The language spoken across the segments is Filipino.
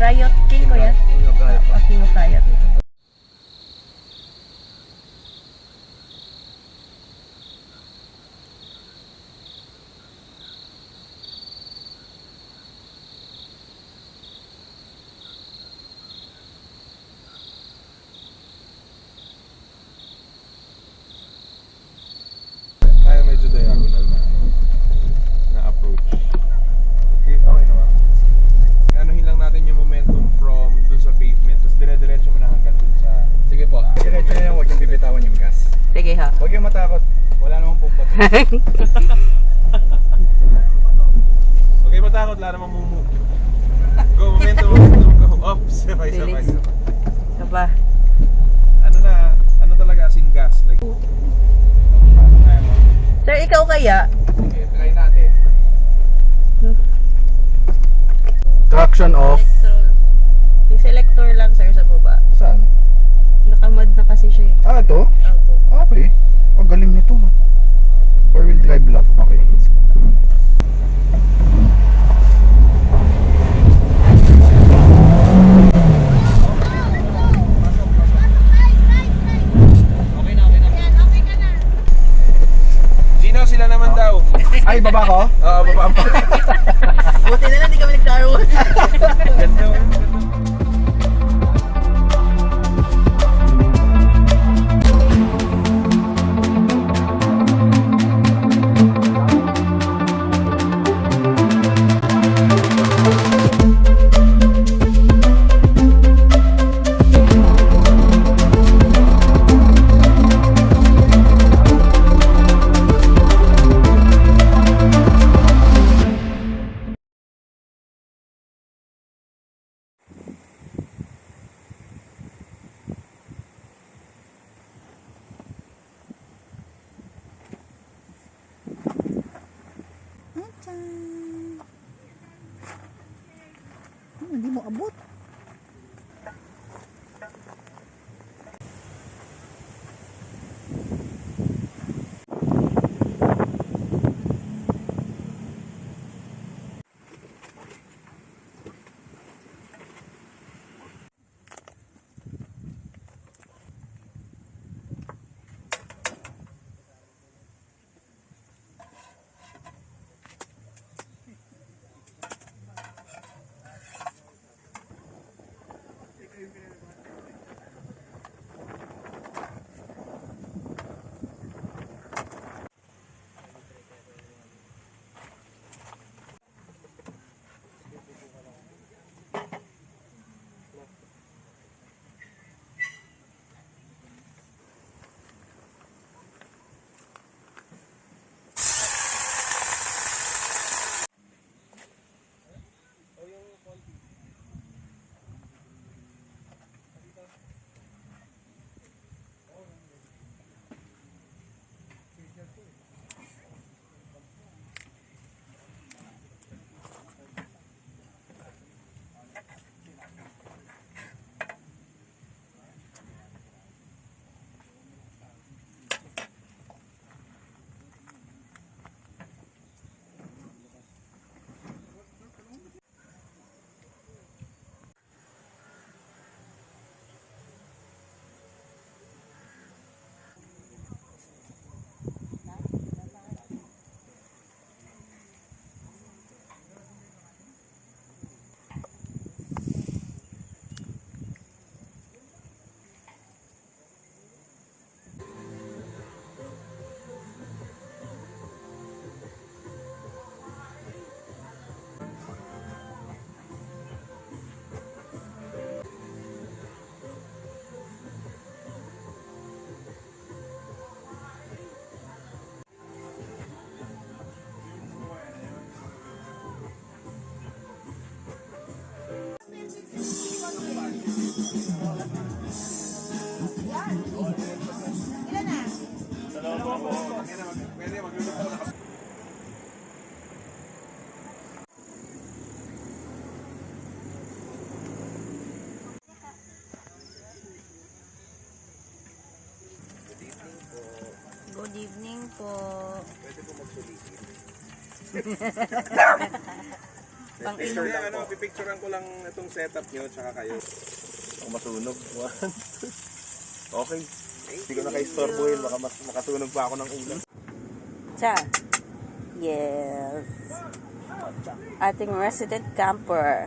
Riot King ko yan. King of Riot. Kaya medyo diagonal na approach. Okay, okay na ba? Anuhin lang natin yung momentum from dun sa pavement, tapos dire-diretso mo na hanggang dun sa... Sige po. Diretso na yan, huwag yung bibitawan yung gas. Sige ha. Huwag yung matakot. Wala namang pumpat. Okay, matakot, wala namang move. Go, momentum, go. Ops, sabay. Kaba. Ano talaga asing gas? Like, Sir, ikaw kaya? Sige, try natin. Traction off. Yung selector lang sir sa baba. Saan? Nakamad na kasi siya eh. Ah, ito? Opo. Okay. Ang galing nito. 4-wheel drive lock. Okay. Gino, sila naman daw. Ay, baba ko? Oo, baba pa. Buti na lang, di kami nag-carwood. Ganda. Hindi mo abot. Good evening po. Pwede po magsulitin. Pang Picture inom. lang pipicturean ko lang itong setup nyo, tsaka kayo. Ako masunog. Okay. Hindi ko na kaistorbohin, baka makatunog pa ako ng ulam. Cha. Yes. Ating resident camper.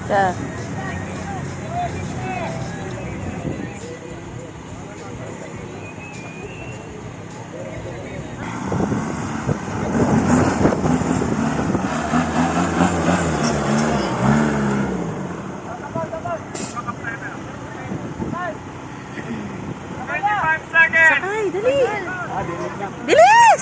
Cha. Sakay, dali! Bilis!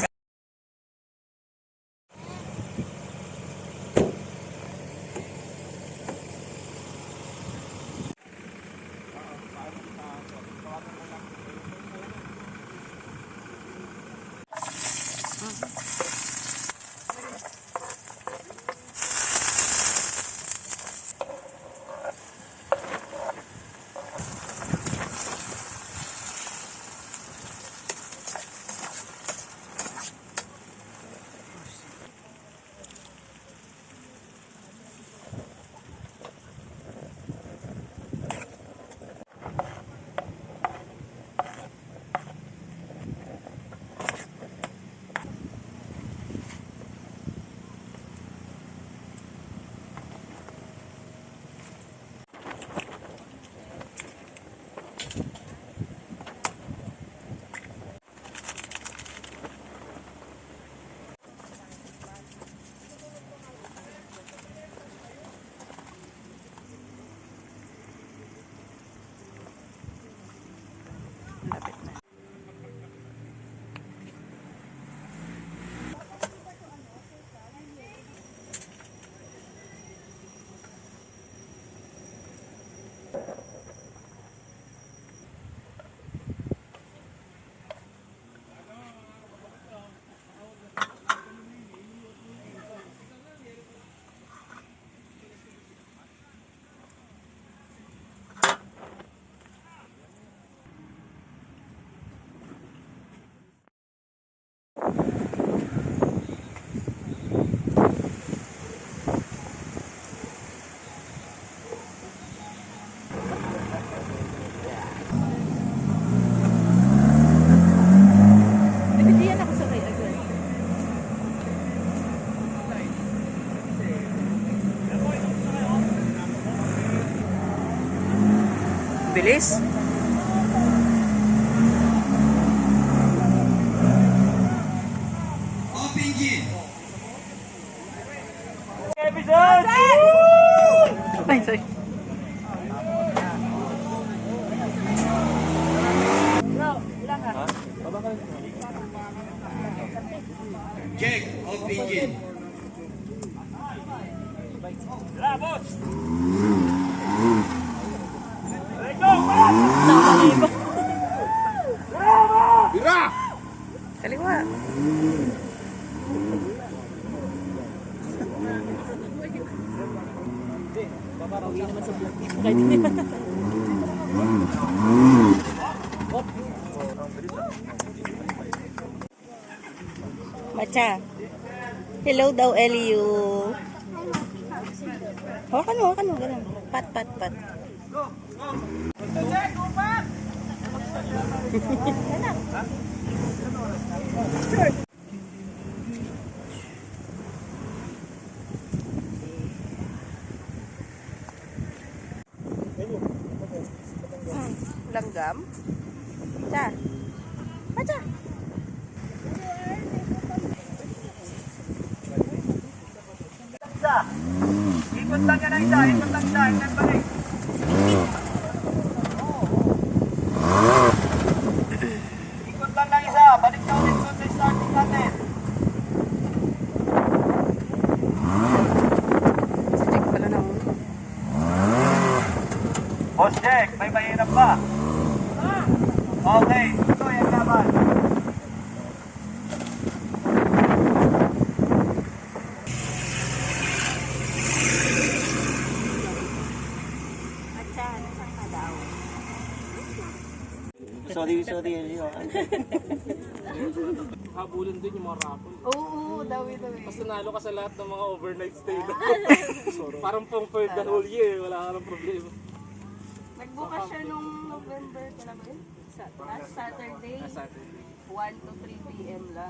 Lapit na. Nabitiyan ako sa kay agad. Bilis. Ay, sorry. Check of engine. Kaliwa. Macha. Hello daw, Eliu. Hawakan mo, ganun. Pat, pat, pat. langgam. Cha. Pacha. Ikot lang yan ang isa, ikot lang isa, ikot balik. Ikot lang isa, balik na ulit doon sa starting natin. Si Jack pala na muna. Boss Jack, may mahirap ba? Okay, ito yung laban. Sorry. Habulin din yung mga raffle. Oo, dawi. Tapos nanalo ka sa lahat ng mga overnight stay na. Parang pang for the whole year, wala ka ng problema. Nagbukas siya nung November, kailan ba yun? Last Saturday, 1 to 3 p.m. lang.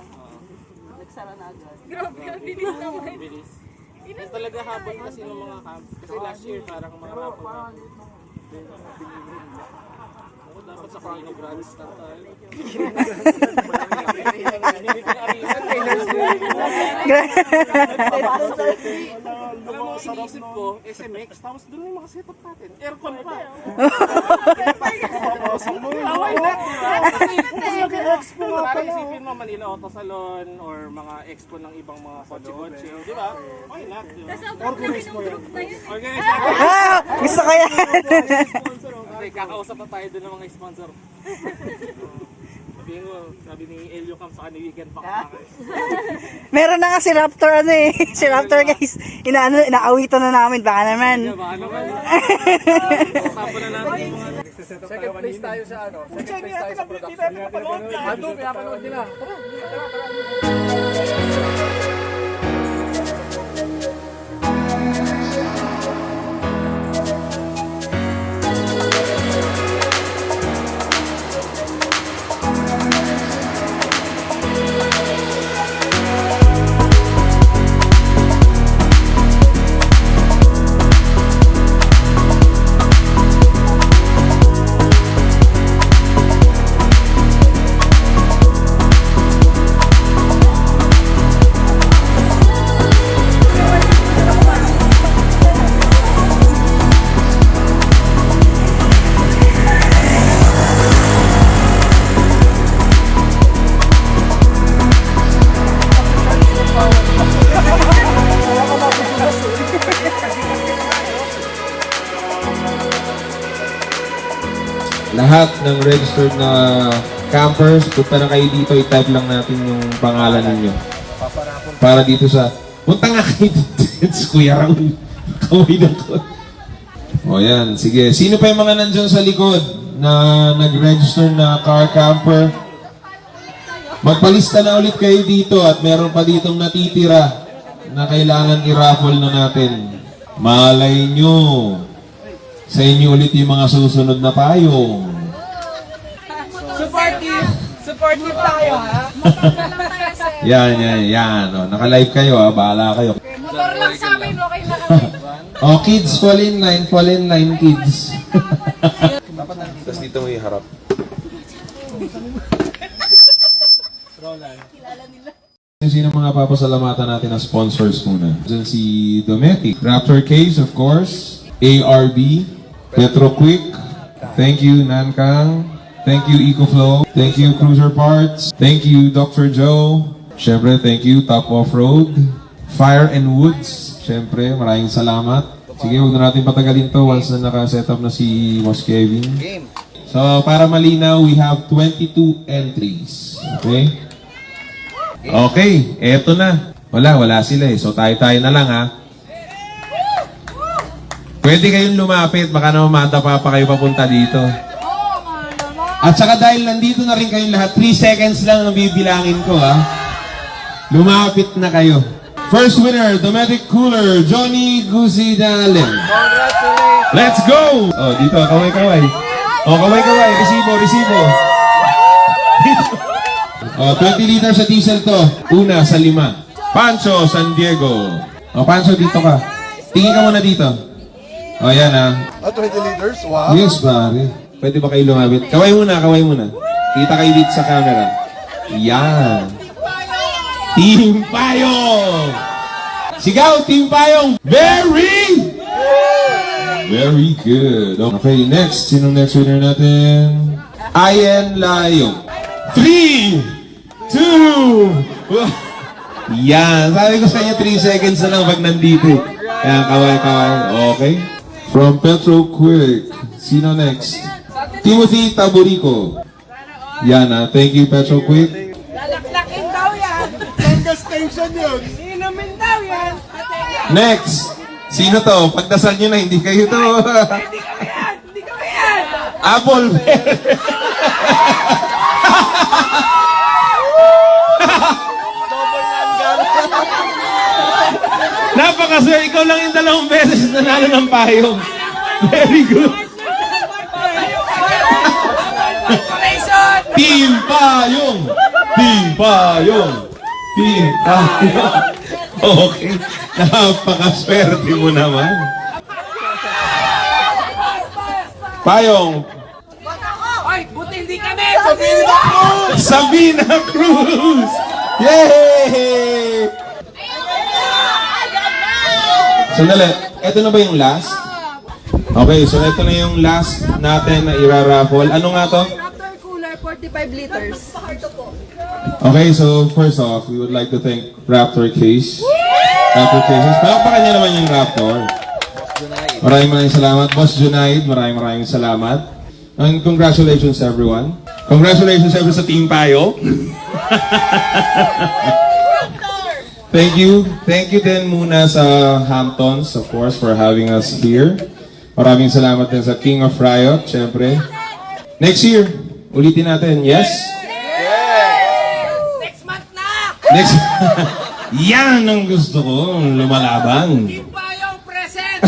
Nagsara na agad. Grabe, ang bilis naman. Bilis. Yung talaga habol kasi ng mga camp. Kasi last year parang mga raffle na. Ako dapat sa Carino Brands na tayo. Hindi ko na-arihan. Alam mo, inisip ko, SMX, tapos doon yung mga setup natin. Aircon pa. Why not, di ba? Parang isipin mo, Manila Auto Salon or mga expo ng ibang mga kotse-kotse. Di ba? Why not, di ba? Organize mo yan. Ah! Gusto ko yan! Okay, kakausap na tayo doon ng mga sponsor. Sabihin mo, sabi ni Elio Cam sa kanil weekend pa kakakas. Meron na nga si Raptor ano eh. Si Raptor guys. Inaawitan na namin. Baka naman. Baka naman. Tapo na natin yung mga... Second place tayo sa ano? Second place tayo sa production. Ando, pinapanood nila. Lahat ng registered na campers, punta na kayo dito, i-type lang natin yung pangalan ninyo. Para dito sa... Punta nga kayo dito, Kuya Raul. Kaway na ko. O yan, sige. Sino pa yung mga nandyan sa likod na nag-register na car camper? Magpalista na ulit kayo dito at meron pa ditong natitira na kailangan i-raffle na natin. Malay nyo. Sa inyo ulit yung mga susunod na payong. Supportive tayo, ha? Yan. O, naka-live kayo ha, bahala kayo. Motor lang sa amin, okay na kami. O, kids, fall in line, kids. Tapos dito mo iharap. Sino mga papasalamatan natin na sponsors muna? Diyan si Dometic, Raptor Caves, of course, ARB, Petro Quick, thank you Nankang, thank you EcoFlow, thank you Cruiser Parts, thank you Dr. Joe, syempre thank you Top Off-Road, Fire and Woods, syempre maraming salamat. Sige, huwag na natin patagalin to once na naka-setup na si Boss Kevin. So, para malinaw, we have 22 entries. Okay? Okay, eto na. Wala sila eh. So, tayo-tayo na lang ha. Pwede kayong lumapit, baka naman matapa pa kayo papunta dito. At saka dahil nandito na rin kayong lahat, 3 seconds lang ang bibilangin ko ha. Lumapit na kayo. First winner, Dometic Cooler, Johnny Gusidalen. Congratulations! Let's go! Oh, dito, kaway-kaway. Oh, kaway-kaway, resibo. Oh, 20 liters sa diesel to. Una sa 5. Pancho San Diego. Oh, Pancho, dito ka. Tingin ka muna dito. Oh, yan ha. 20 liters? Wow. Yes, pare. Pwede ba kayo lumapit? Kaway muna, kaway muna. Kita kayo dito sa camera. Yan. Team Payong! Sigaw, Team Payong! Very good. Okay, next. Sino next winner natin? Ayen Layong. 3, 2, yan. Sabi ko sa inyo, 3 seconds na lang pag nandito. Yan, kaway. Okay. From Petro Quick. Sino next? Timothy Taburico. Yan, thank you, Petro Quick. Lalaklakin daw yan. Hanggang station yun. Inumin daw yan. Next. Sino to? Pagdasal nyo na, hindi kayo to. Hindi kami yan. Apple Bear. Napaka-sir, ikaw lang yung 2 beses nanalo ng payong. Very good. Team Payong! Team Payong! Team Payong! Okay. Napaka-swerte mo naman. Payong! Ay, buti hindi kami. Sabina Cruz! Yay! Sandali, eto na ba yung last? Okay, so eto na yung last natin na iraraffle. Ano nga to? Raptor cooler, 45 liters. Okay, so first off, we would like to thank Raptor Case. Raptor Cases. Palakpakan niya naman yung Raptor. Maraming salamat. Boss Junaid, maraming salamat. And congratulations everyone. Congratulations everyone sa Team Payo. Thank you. Thank you din muna sa Hamptons, of course, for having us here. Maraming salamat din sa King of Riot, syempre. Next year, ulitin natin, yes? Next month na. Next. Yan ang gusto ko, lumalaban. Team Payong present.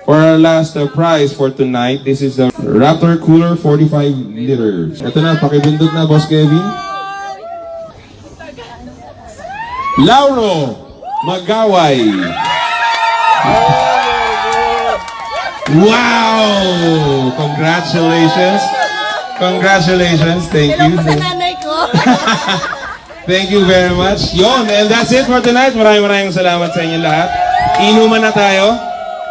For our last prize for tonight, this is the Raptor Cooler 45 liters. Ito na, pakibindot na, Boss Kevin. Lauro Magaway. Wow! Congratulations. Congratulations. Thank you. Thank you very much. Yon, and that's it for tonight. Maraming salamat sa inyo lahat. Inuman na tayo.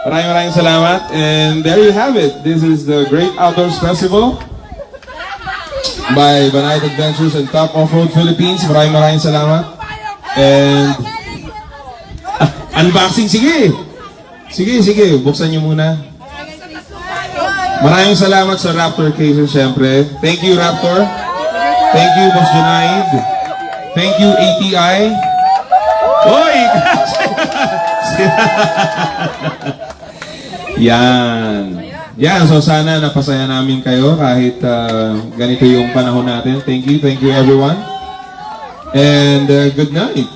Maraming salamat. And there you have it. This is the Great Outdoors Festival by Banayad Adventures and Top Off-Road Philippines. Maraming salamat. And unboxing, sige. Sige, buksan nyo muna. Maraming salamat sa Raptor Cases, syempre. Thank you, Raptor. Thank you, Boss Junaid. Thank you, ATI. Hoy! Yan, so sana napasaya namin kayo kahit ganito yung panahon natin. Thank you everyone. And good night.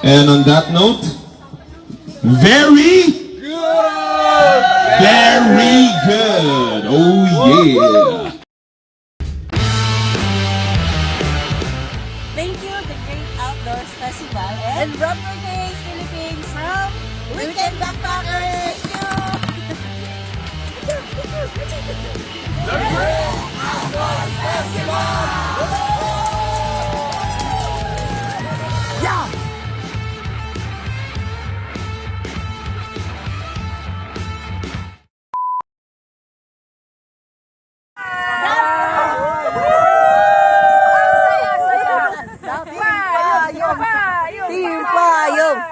And on that note, very good. Oh yeah. Thank you, the Great Outdoors Festival and Raptor Case Philippines from Weekend Backpackers. Thank you. Team Payong!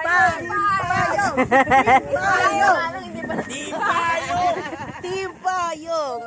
Team Payong!